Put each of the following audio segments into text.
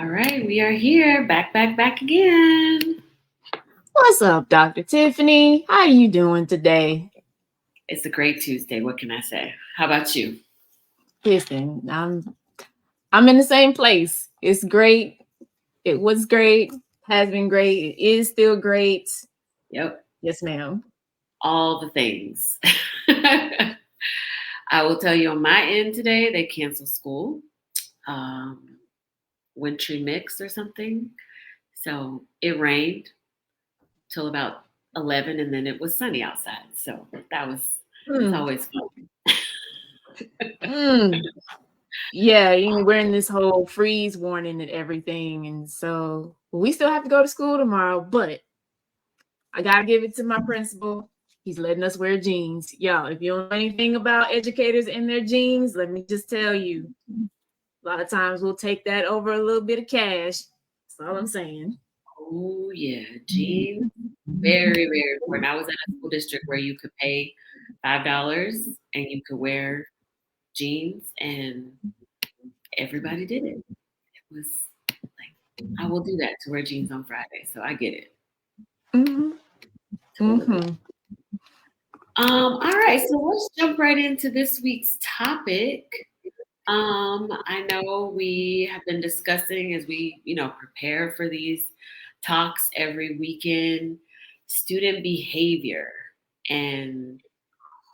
All right, we are here, back again. What's up, Dr. Tiffany? How you doing today? It's a great Tuesday. What can I say? How about you? Listen, I'm in the same place. It's great. It was great. Has been great. It is still great. Yep, Yes, ma'am. all the things. I will tell you on my end today, they canceled school, um, wintry mix or something. So it rained till about 11, and then it was sunny outside. So that's Mm, always fun. mm. Yeah, we're in this whole freeze warning and everything, and so we still have to go to school tomorrow. But I gotta give it to my principal. He's letting us wear jeans, y'all. If you don't know anything about educators and their jeans, let me just tell you. A lot of times we'll take that over a little bit of cash. That's all I'm saying. Oh yeah, jeans, very important. I was in a school district where you could pay $5 and you could wear jeans, and everybody did it. It was like, I will do that to wear jeans on Friday, so I get it Mm-hmm. totally. Mm-hmm. All right, so let's jump right into this week's topic. I know we have been discussing as we, prepare for these talks every weekend, student behavior and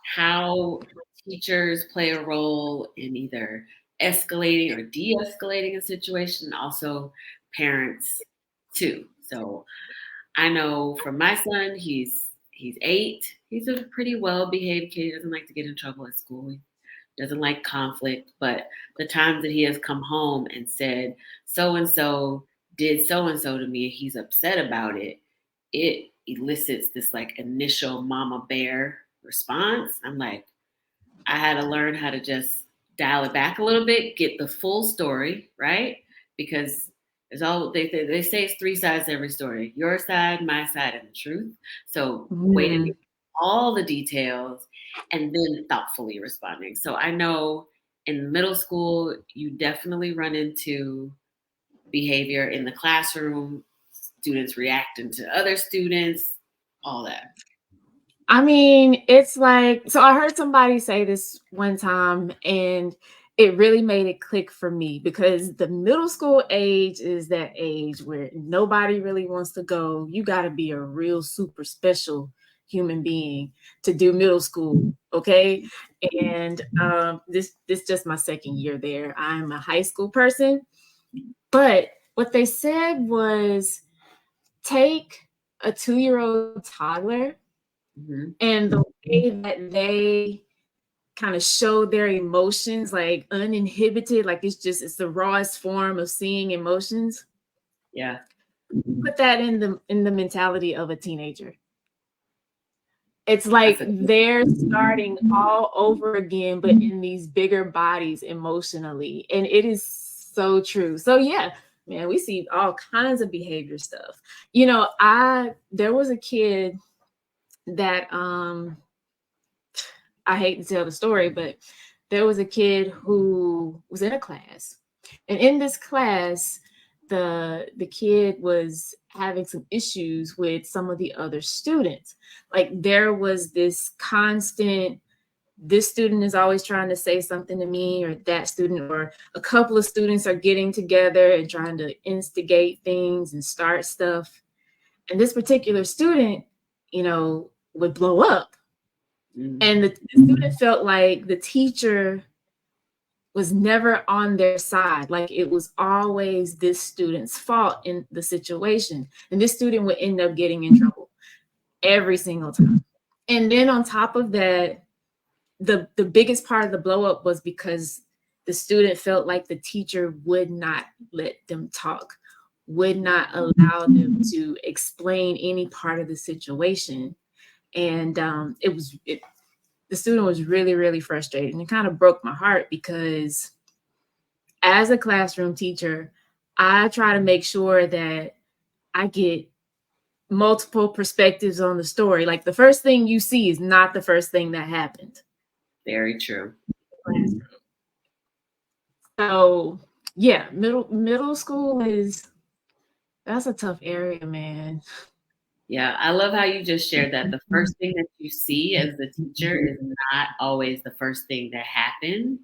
how teachers play a role in either escalating or de-escalating a situation, also parents too. So I know from my son, he's 8. He's a pretty well behaved kid. He doesn't like to get in trouble at school. He doesn't like conflict, but the times that he has come home and said so and so did so and so to me, he's upset about it. It elicits this like initial mama bear response. I'm like, I had to learn how to just dial it back a little bit, get the full story, right? Because there's all they say it's 3 sides to every story: your side, my side, and the truth. So waiting to Mm. get all the details and then thoughtfully responding. So I know in middle school you definitely run into behavior in the classroom, students reacting to other students, all that. I mean, it's like, so I heard somebody say this one time, and it really made it click for me because the middle school age is that age where nobody really wants to go. You got to be a real super special human being to do middle school, okay? And this just my second year there. I'm a high school person, but what they said was take a 2-year-old toddler Hmm. and the way that they kind of show their emotions like uninhibited, like it's the rawest form of seeing emotions. Yeah, Put that in the mentality of a teenager. It's that's like a good. they're starting all over again, but in these bigger bodies emotionally. And it is so true. So yeah, man, we see all kinds of behavior stuff. I there was a kid that I hate to tell the story, but there was a kid who was in a class, and in this class, the kid was having some issues with some of the other students. Like there was this constant. This student is always trying to say something to me, or that student, or a couple of students are getting together and trying to instigate things and start stuff. And this particular student, would blow up, Mm. and the student felt like the teacher was never on their side. Like it was always this student's fault in the situation. And this student would end up getting in trouble every single time. And then on top of that, the biggest part of the blow up was because the student felt like the teacher would not let them talk, would not allow them to explain any part of the situation. And the student was really, really frustrated, and it kind of broke my heart because as a classroom teacher, I try to make sure that I get multiple perspectives on the story. Like the first thing you see is not the first thing that happened. Very true. So Yeah, middle school is that's a tough area, man. Yeah, I love how you just shared that the first thing that you see as the teacher is not always the first thing that happened.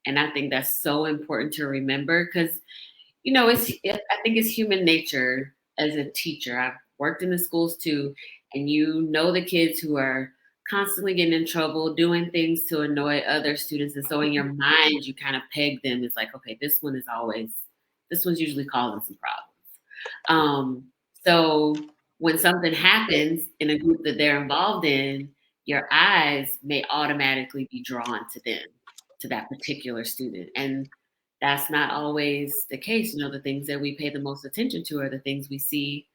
And I think that's so important to remember because, I think it's human nature as a teacher. I've worked in the schools too, and you know the kids who are constantly getting in trouble, doing things to annoy other students. And so in your mind, you kind of peg them. It's like, okay, this one's usually causing some problems. So when something happens in a group that they're involved in, your eyes may automatically be drawn to them, to that particular student. And that's not always the case. The things that we pay the most attention to are the things we see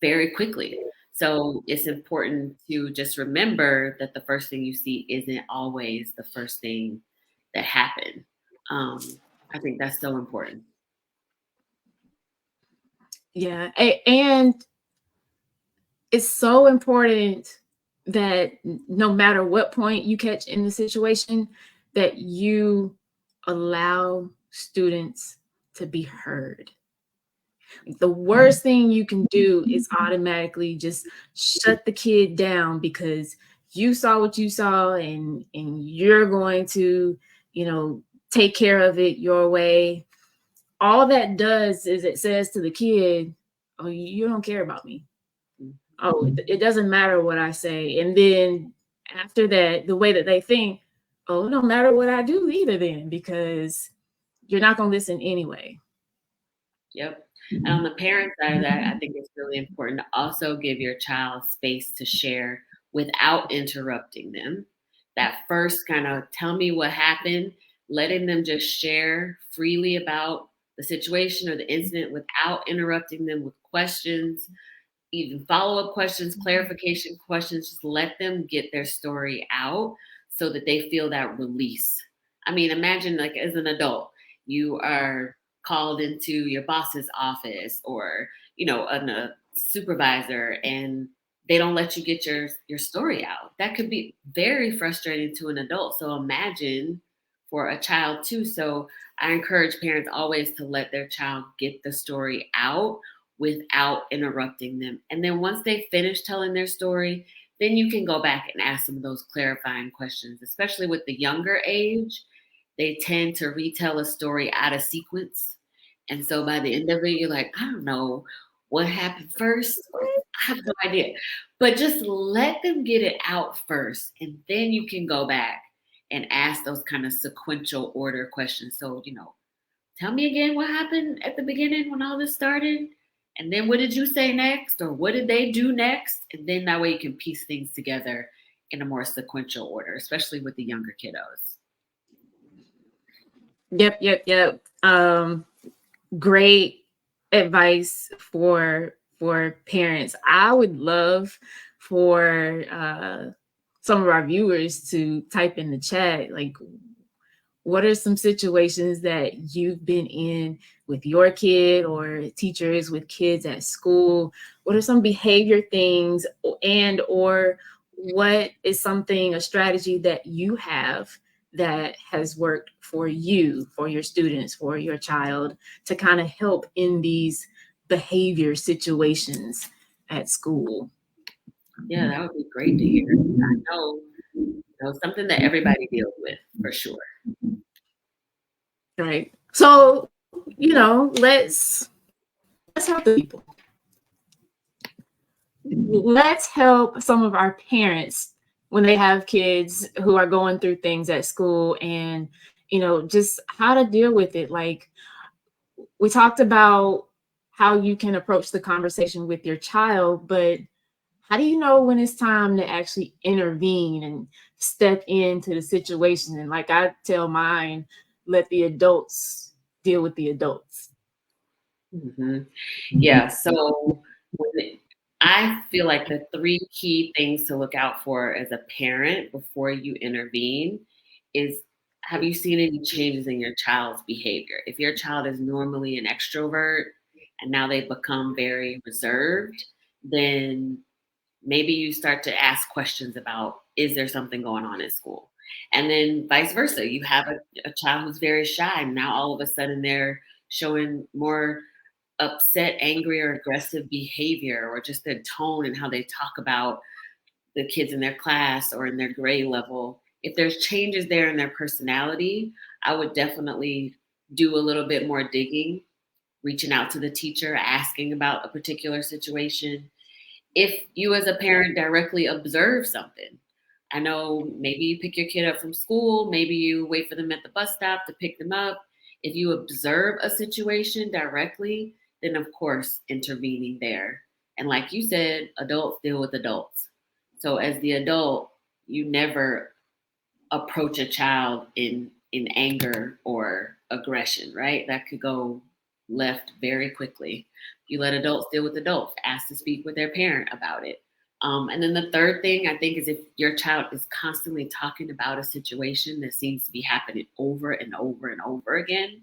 very quickly. So it's important to just remember that the first thing you see isn't always the first thing that happened. Um, I think that's so important. Yeah, and it's so important that no matter what point you catch in the situation, that you allow students to be heard. The worst thing you can do is automatically just shut the kid down because you saw what you saw, and you're going to, you know, take care of it your way. All that does is it says to the kid, "Oh, you don't care about me. Oh, it doesn't matter what I say." And then after that, the way that they think, "Oh, it don't matter what I do either then, because you're not going to listen anyway." Yep. And on the parent side of that, I think it's really important to also give your child space to share without interrupting them. That first kind of tell me what happened, letting them just share freely about the situation or the incident without interrupting them with questions, even follow-up questions, clarification questions. Just let them get their story out so that they feel that release. I mean, imagine like as an adult, you are called into your boss's office or, a supervisor, and they don't let you get your story out. That could be very frustrating to an adult. So imagine for a child too. So I encourage parents always to let their child get the story out without interrupting them. And then once they finish telling their story, then you can go back and ask some of those clarifying questions, especially with the younger age. They tend to retell a story out of sequence. And so by the end of it, you're like, I don't know what happened first. I have no idea. But just let them get it out first. And then you can go back and ask those kind of sequential order questions. So, tell me again what happened at the beginning when all this started. And then what did you say next? Or what did they do next? And then that way you can piece things together in a more sequential order, especially with the younger kiddos. Yep. Great advice for parents. I would love for some of our viewers to type in the chat, like, what are some situations that you've been in with your kid or teachers with kids at school? What are some behavior things, and or what is something, a strategy that you have that has worked for you, for your students, for your child, to kind of help in these behavior situations at school? Yeah, that would be great to hear. I know, something that everybody deals with for sure. Right. So, let's help the people. Let's help some of our parents when they have kids who are going through things at school, and just how to deal with it. Like, we talked about how you can approach the conversation with your child, but how do you know when it's time to actually intervene and step into the situation? And like I tell mine, let the adults deal with the adults. Mhm. Yeah. So I feel like the three key things to look out for as a parent before you intervene is, have you seen any changes in your child's behavior? If your child is normally an extrovert and now they've become very reserved, then maybe you start to ask questions about, is there something going on in school? And then vice versa, you have a child who's very shy, and now all of a sudden they're showing more upset, angry, or aggressive behavior, or just their tone and how they talk about the kids in their class or in their grade level. If there's changes there in their personality, I would definitely do a little bit more digging, reaching out to the teacher, asking about a particular situation. If you as a parent directly observe something, I know maybe you pick your kid up from school, maybe you wait for them at the bus stop to pick them up. If you observe a situation directly, then of course intervening there. And like you said, adults deal with adults. So as the adult, you never approach a child in anger or aggression, right? That could go left very quickly. You let adults deal with adults, ask to speak with their parent about it. And then the third thing I think is if your child is constantly talking about a situation that seems to be happening over and over and over again,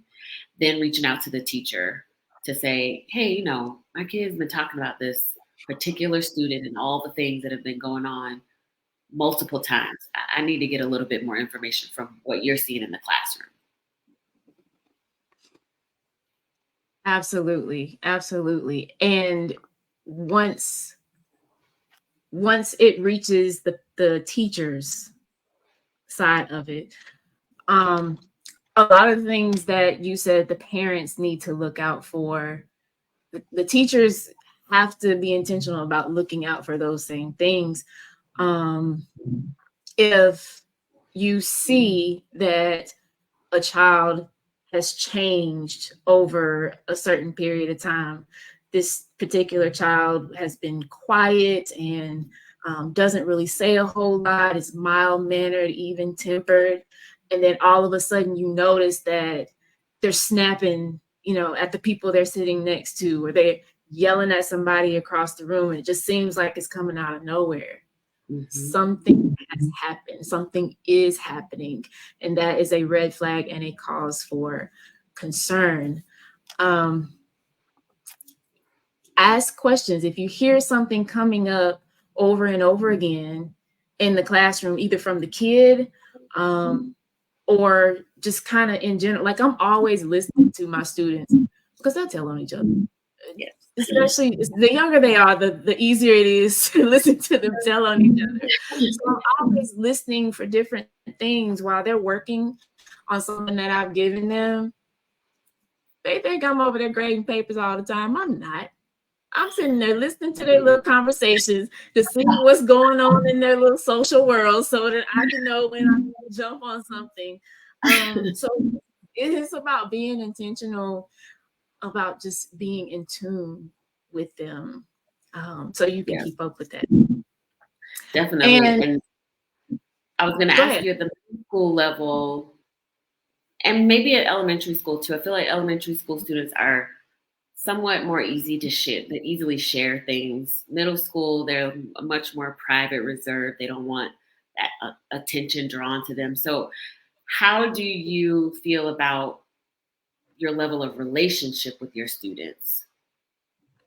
then reaching out to the teacher to say, hey, my kid's been talking about this particular student and all the things that have been going on multiple times. I need to get a little bit more information from what you're seeing in the classroom. Absolutely, absolutely. And once it reaches the teacher's side of it, a lot of things that you said the parents need to look out for, the teachers have to be intentional about looking out for those same things. If you see that a child has changed over a certain period of time, this particular child has been quiet and doesn't really say a whole lot, is mild mannered, even tempered, and then all of a sudden you notice that they're snapping, at the people they're sitting next to, or they're yelling at somebody across the room, and it just seems like it's coming out of nowhere. Something has happened, something is happening, and that is a red flag and a cause for concern. Ask questions. If you hear something coming up over and over again in the classroom, either from the kid or just kind of in general, like I'm always listening to my students because they'll tell on each other. Yes. Especially the younger they are, the easier it is to listen to them tell on each other. So I'm always listening for different things while they're working on something that I've given them. They think I'm over there grading papers all the time. I'm not. I'm sitting there listening to their little conversations to see what's going on in their little social world so that I can know when I'm going to jump on something. So it is about being intentional, about just being in tune with them, so you can keep up with that. Definitely. And I was going to ask you at the middle school level, and maybe at elementary school too. I feel like elementary school students are somewhat more easy to share. They easily share things. Middle school, they're much more private, reserved. They don't want that attention drawn to them. So how do you feel about your level of relationship with your students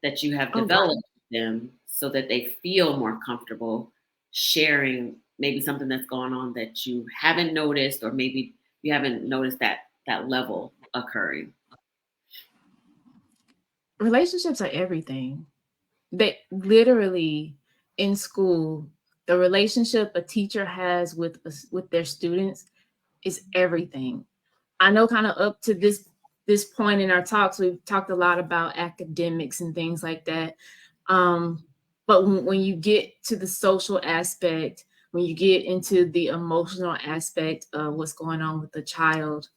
that you have developed with them so that they feel more comfortable sharing maybe something that's going on that you haven't noticed, or maybe you haven't noticed that level occurring? Relationships are everything. They literally, in school, the relationship a teacher has with their students is everything. I know kind of up to this point in our talks, we've talked a lot about academics and things like that. But when you get to the social aspect, when you get into the emotional aspect of what's going on with the child,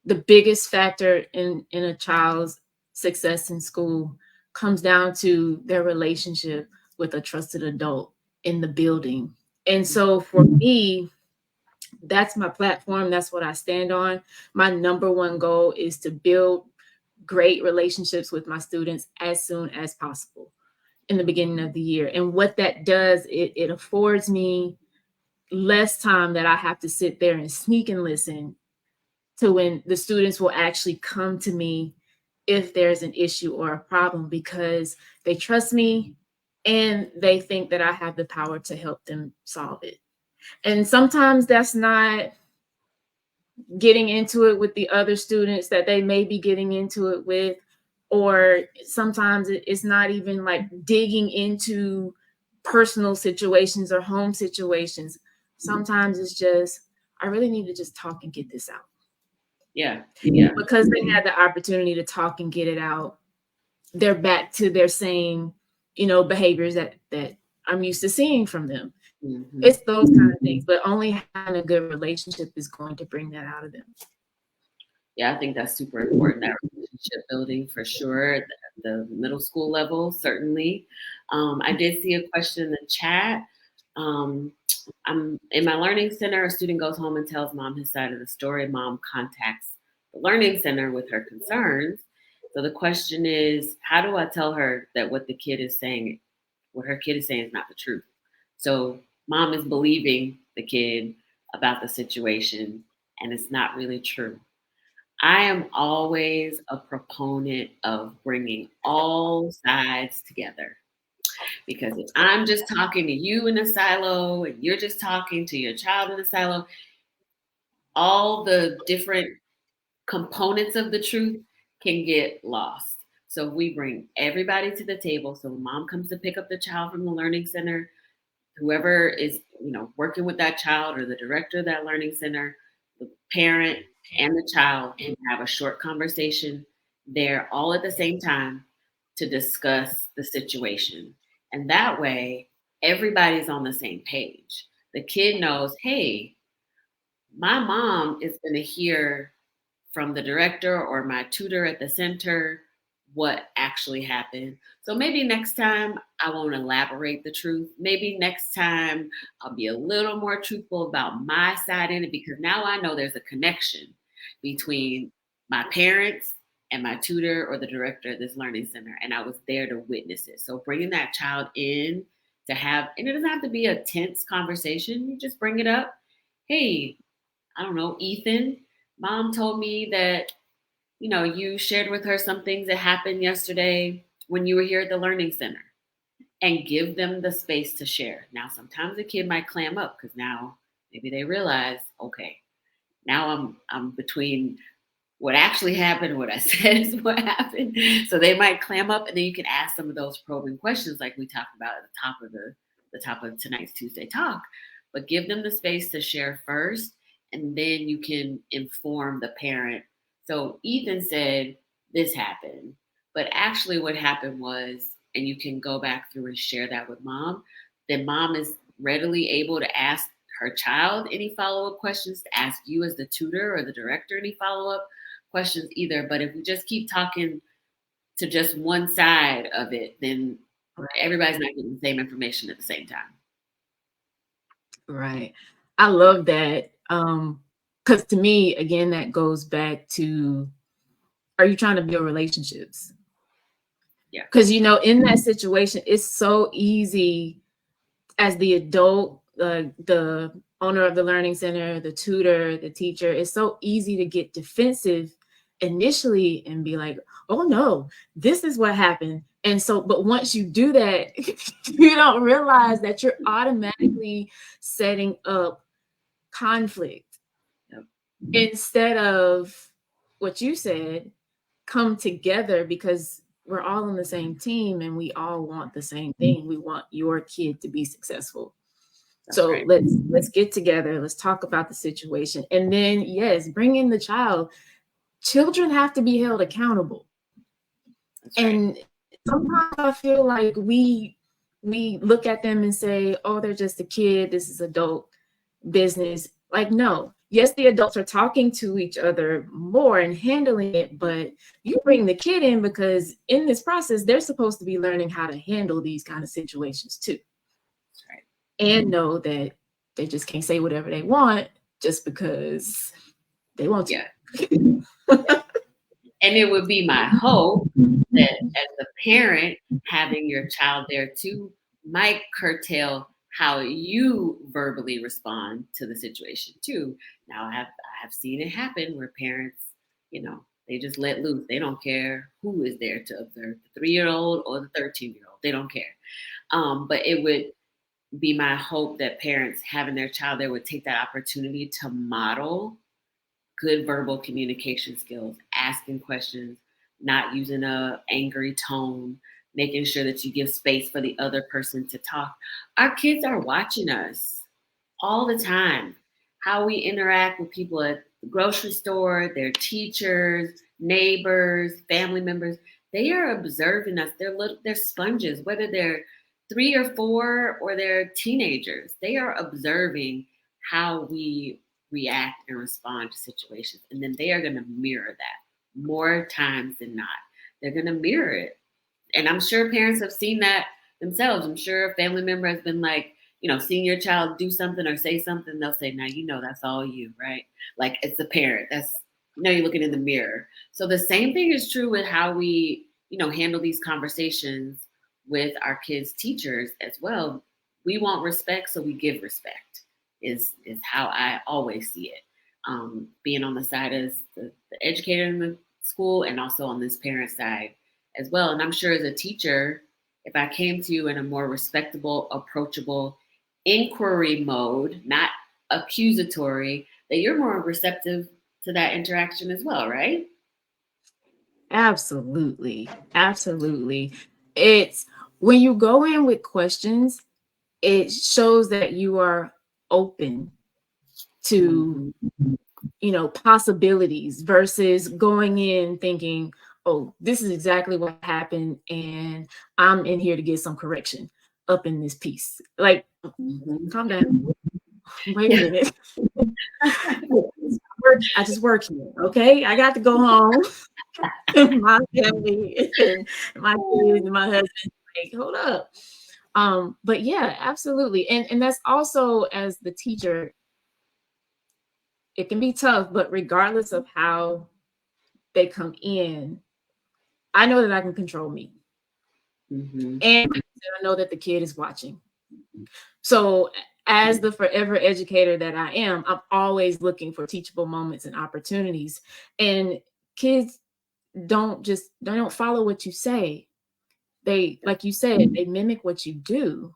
the biggest factor in a child's success in school comes down to their relationship with a trusted adult in the building. And so for me, that's my platform. That's what I stand on. My number one goal is to build great relationships with my students as soon as possible in the beginning of the year. And what that does, it affords me less time that I have to sit there and sneak and listen to when the students will actually come to me if there's an issue or a problem, because they trust me and they think that I have the power to help them solve it. And sometimes that's not getting into it with the other students that they may be getting into it with, or sometimes it's not even like digging into personal situations or home situations. Sometimes it's just, I really need to just talk and get this out. Yeah. Yeah. Because they had the opportunity to talk and get it out, they're back to their same, behaviors that I'm used to seeing from them. Mm-hmm. It's those kind of things, but only having a good relationship is going to bring that out of them. Yeah, I think that's super important, that relationship building for sure. The middle school level, certainly. I did see a question in the chat. I'm in my learning center. A student goes home and tells mom his side of the story. Mom contacts the learning center with her concerns. So the question is, how do I tell her that what her kid is saying is not the truth? So mom is believing the kid about the situation, and it's not really true. I am always a proponent of bringing all sides together. Because if I'm just talking to you in a silo and you're just talking to your child in a silo, all the different components of the truth can get lost. So we bring everybody to the table. So when mom comes to pick up the child from the learning center, whoever is, working with that child or the director of that learning center, the parent and the child can have a short conversation there all at the same time to discuss the situation. And that way, everybody's on the same page. The kid knows, hey, my mom is going to hear from the director or my tutor at the center what actually happened. So maybe next time I won't elaborate the truth. Maybe next time I'll be a little more truthful about my side in it, because now I know there's a connection between my parents and my tutor or the director of this learning center. And I was there to witness it. So bringing that child in to have, and it doesn't have to be a tense conversation. You just bring it up. Hey, I don't know, Ethan, mom told me that, you shared with her some things that happened yesterday when you were here at the learning center, and give them the space to share. Now, sometimes a kid might clam up because now maybe they realize, okay, now I'm between what actually happened and what I said is what happened. So they might clam up, and then you can ask some of those probing questions like we talked about at the top of tonight's Tuesday talk. But give them the space to share first, and then you can inform the parent. So Ethan said this happened, but actually what happened was, and you can go back through and share that with mom. Then mom is readily able to ask her child any follow-up questions, to ask you as the tutor or the director any follow-up questions either. But if we just keep talking to just one side of it, then everybody's not getting the same information at the same time. Right. I love that. Because to me, again, that goes back to, are you trying to build relationships? Yeah. Because, in that situation, it's so easy as the adult, the owner of the learning center, the tutor, the teacher, it's so easy to get defensive initially and be like, oh no, this is what happened. And so, but once you do that, you don't realize that you're automatically setting up conflict. Yep. Instead of what you said, come together, because we're all on the same team and we all want the same thing. We want your kid to be successful. That's So right. let's get together. Let's talk about the situation. And then, yes, bring in the child. Children have to be held accountable. That's right. And sometimes I feel like we look at them and say, oh, they're just a kid. This is adult business. Like, no. Yes, the adults are talking to each other more and handling it, but you bring the kid in because in this process, they're supposed to be learning how to handle these kind of situations too. That's right. And know that they just can't say whatever they want just because they want to. Yeah. And it would be my hope that as a parent, having your child there too might curtail how you verbally respond to the situation too. Now I have seen it happen where parents, they just let loose. They don't care who is there to observe, the 3-year-old or the 13-year-old. They don't care. But it would be my hope that parents having their child there would take that opportunity to model good verbal communication skills, asking questions, not using a angry tone, making sure that you give space for the other person to talk. Our kids are watching us all the time. How we interact with people at the grocery store, their teachers, neighbors, family members, they are observing us. They're sponges, whether they're 3 or 4 or they're teenagers. They are observing how we react and respond to situations. And then they are going to mirror that more times than not. They're going to mirror it. And I'm sure parents have seen that themselves. I'm sure a family member has been like, seeing your child do something or say something, they'll say, now, that's all you, right? Like it's a parent. You're looking in the mirror. So the same thing is true with how we, handle these conversations with our kids' teachers as well. We want respect, so we give respect is how I always see it. Being on the side as the educator in the school and also on this parent side as well. And I'm sure as a teacher, if I came to you in a more respectable, approachable inquiry mode, not accusatory, that you're more receptive to that interaction as well, right? Absolutely. Absolutely. It's when you go in with questions, it shows that you are open to possibilities versus going in thinking, oh, this is exactly what happened and I'm in here to get some correction up in this piece. Like, calm down. Wait a minute. I just work here. Okay. I got to go home. My family and my kids and my husband. Like, hold up. But yeah, absolutely. And that's also, as the teacher, it can be tough, but regardless of how they come in, I know that I can control me. And I know that the kid is watching. So as the forever educator that I am, I'm always looking for teachable moments and opportunities. And kids don't follow what you say. They, like you said, they mimic what you do.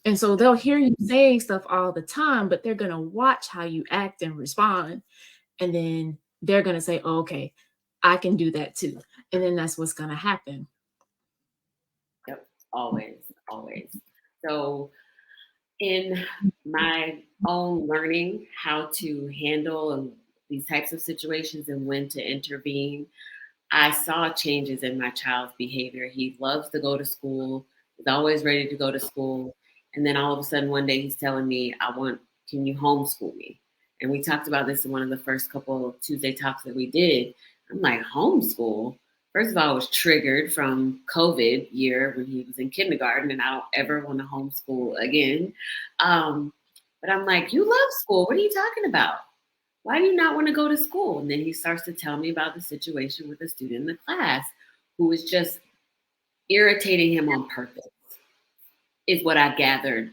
And so they'll hear you saying stuff all the time, but they're going to watch how you act and respond. And then they're going to say, oh, okay, I can do that too. And then that's what's going to happen. Yep. Always, always. So in my own learning how to handle these types of situations and when to intervene, I saw changes in my child's behavior. He loves to go to school. He's always ready to go to school. And then all of a sudden one day he's telling me, can you homeschool me? And we talked about this in one of the first couple of Tuesday talks that we did. I'm like, homeschool? First of all, I was triggered from COVID year when he was in kindergarten, and I don't ever want to homeschool again. But I'm like, you love school. What are you talking about? Why do you not want to go to school? And then he starts to tell me about the situation with a student in the class who was just irritating him on purpose, is what I gathered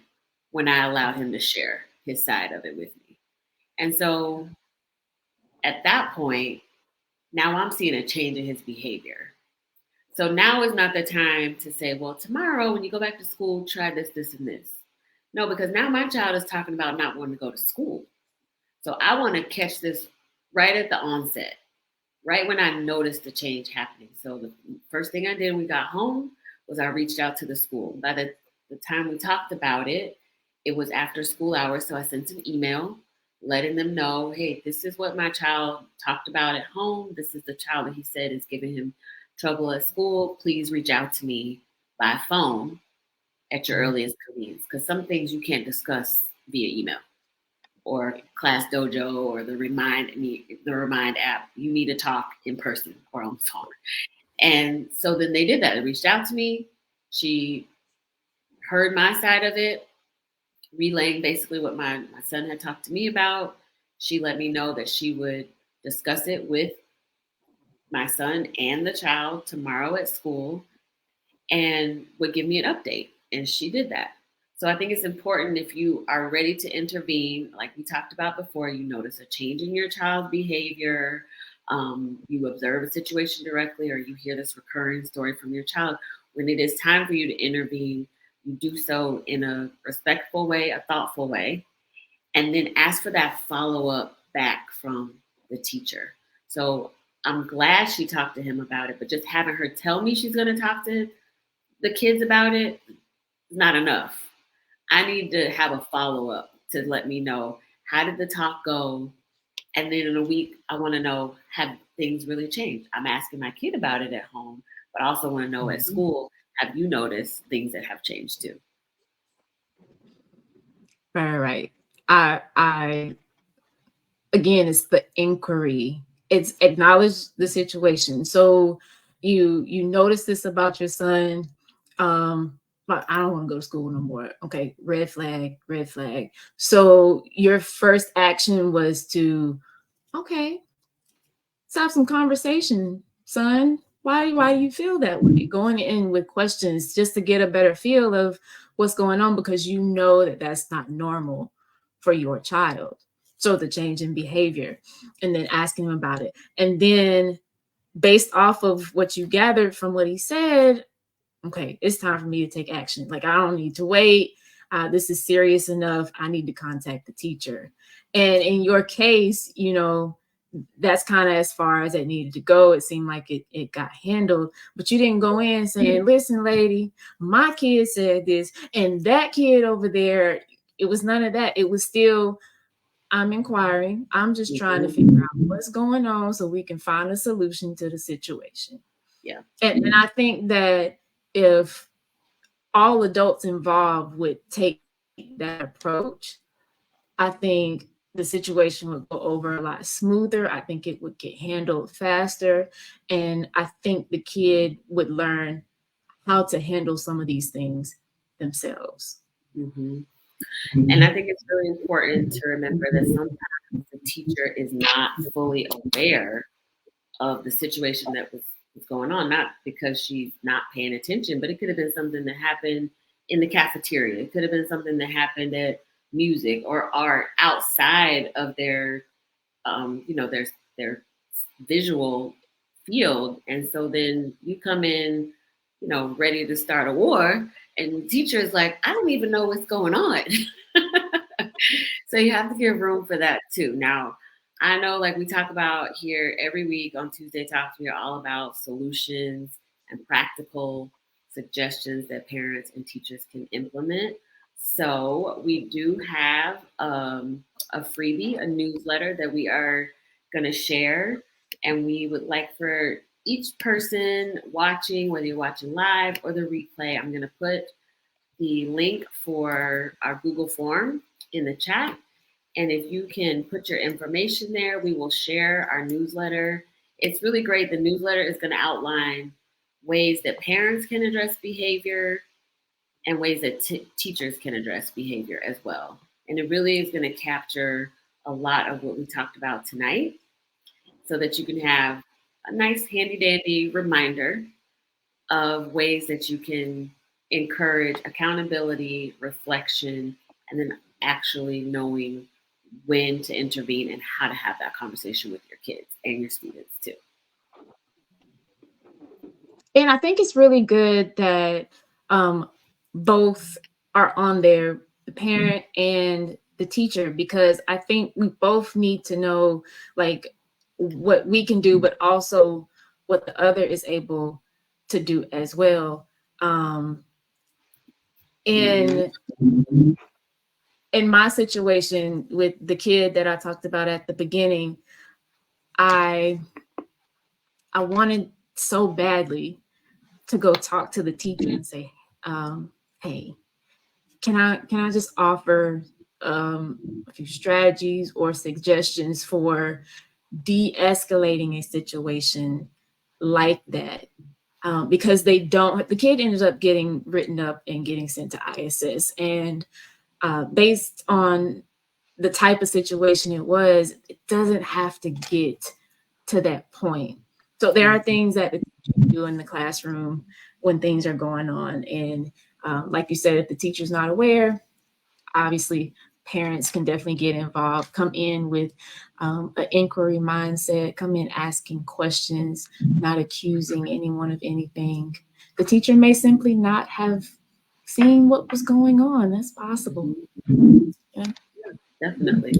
when I allowed him to share his side of it with me. And so at that point, now I'm seeing a change in his behavior. So now is not the time to say, well, tomorrow when you go back to school, try this, this, and this. No, because now my child is talking about not wanting to go to school. So I want to catch this right at the onset, right when I noticed the change happening. So the first thing I did when we got home was I reached out to the school. By the time we talked about it, it was after school hours. So I sent an email letting them know, hey, this is what my child talked about at home. This is the child that he said is giving him trouble at school. Please reach out to me by phone at your earliest convenience, because some things you can't discuss via email or Class Dojo or the Remind app. You need to talk in person or on the phone. And so then they did that. They reached out to me. She heard my side of it, relaying basically what my son had talked to me about. She let me know that she would discuss it with my son and the child tomorrow at school and would give me an update. And she did that. So I think it's important, if you are ready to intervene, like we talked about before, you notice a change in your child's behavior, you observe a situation directly, or you hear this recurring story from your child. When it is time for you to intervene, you do so in a respectful way, a thoughtful way, and then ask for that follow up back from the teacher. So I'm glad she talked to him about it, but just having her tell me she's going to talk to the kids about it is not enough. I need to have a follow up to let me know, how did the talk go? And then in a week, I want to know, have things really changed? I'm asking my kid about it at home, but I also want to know at school, have you noticed things that have changed too? Right. I again, it's the inquiry. It's acknowledge the situation. So you notice this about your son. But I don't want to go to school no more. Okay, red flag, red flag. So your first action was to, okay, let's have some conversation, son. Why do you feel that way? Going in with questions just to get a better feel of what's going on, because you know that that's not normal for your child. So the change in behavior, and then asking him about it. And then based off of what you gathered from what he said, okay, it's time for me to take action. Like, I don't need to wait. This is serious enough. I need to contact the teacher. And in your case, that's kind of as far as it needed to go. It seemed like it got handled, but you didn't go in saying, listen, lady, my kid said this, and that kid over there. It was none of that. It was still, I'm inquiring. I'm just trying to figure out what's going on so we can find a solution to the situation. Yeah. And I think that if all adults involved would take that approach, I think the situation would go over a lot smoother. I think it would get handled faster. And I think the kid would learn how to handle some of these things themselves. Mm-hmm. And I think it's really important to remember that sometimes the teacher is not fully aware of the situation that was going on, not because she's not paying attention, but it could have been something that happened in the cafeteria. It could have been something that happened at music or art outside of their, their visual field. And so then you come in, ready to start a war, and the teacher is like, I don't even know what's going on. So you have to give room for that too. Now, I know, like we talk about here every week on Tuesday Talks, we are all about solutions and practical suggestions that parents and teachers can implement. So we do have a freebie, a newsletter that we are going to share. And we would like for each person watching, whether you're watching live or the replay, I'm going to put the link for our Google form in the chat. And if you can put your information there, we will share our newsletter. It's really great. The newsletter is going to outline ways that parents can address behavior and ways that teachers can address behavior as well. And it really is going to capture a lot of what we talked about tonight so that you can have a nice handy dandy reminder of ways that you can encourage accountability, reflection, and then actually knowing when to intervene and how to have that conversation with your kids and your students too. And I think it's really good that both are on there, the parent and the teacher, because I think we both need to know like what we can do, but also what the other is able to do as well. In my situation with the kid that I talked about at the beginning, I wanted so badly to go talk to the teacher and say, hey, can I just offer a few strategies or suggestions for de-escalating a situation like that? Because the kid ended up getting written up and getting sent to ISS. And based on the type of situation it was, it doesn't have to get to that point. So there are things that the teacher can do in the classroom when things are going on. And like you said, if the teacher's not aware, obviously parents can definitely get involved, come in with an inquiry mindset, come in asking questions, not accusing anyone of anything. The teacher may simply not have seeing what was going on. That's possible. Yeah. Definitely.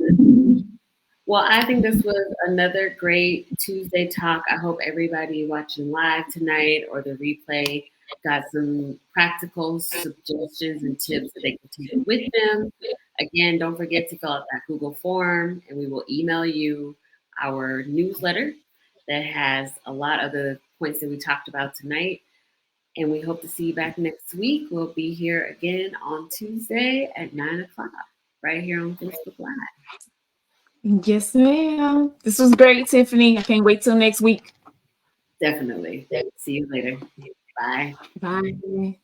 Well, I think this was another great Tuesday talk. I hope everybody watching live tonight or the replay got some practical suggestions and tips that they can take with them. Again, don't forget to fill out that Google form, and we will email you our newsletter that has a lot of the points that we talked about tonight. And we hope to see you back next week. We'll be here again on Tuesday at 9 o'clock, right here on Facebook Live. Yes, ma'am. This was great, Tiffany. I can't wait till next week. Definitely. See you later. Bye. Bye.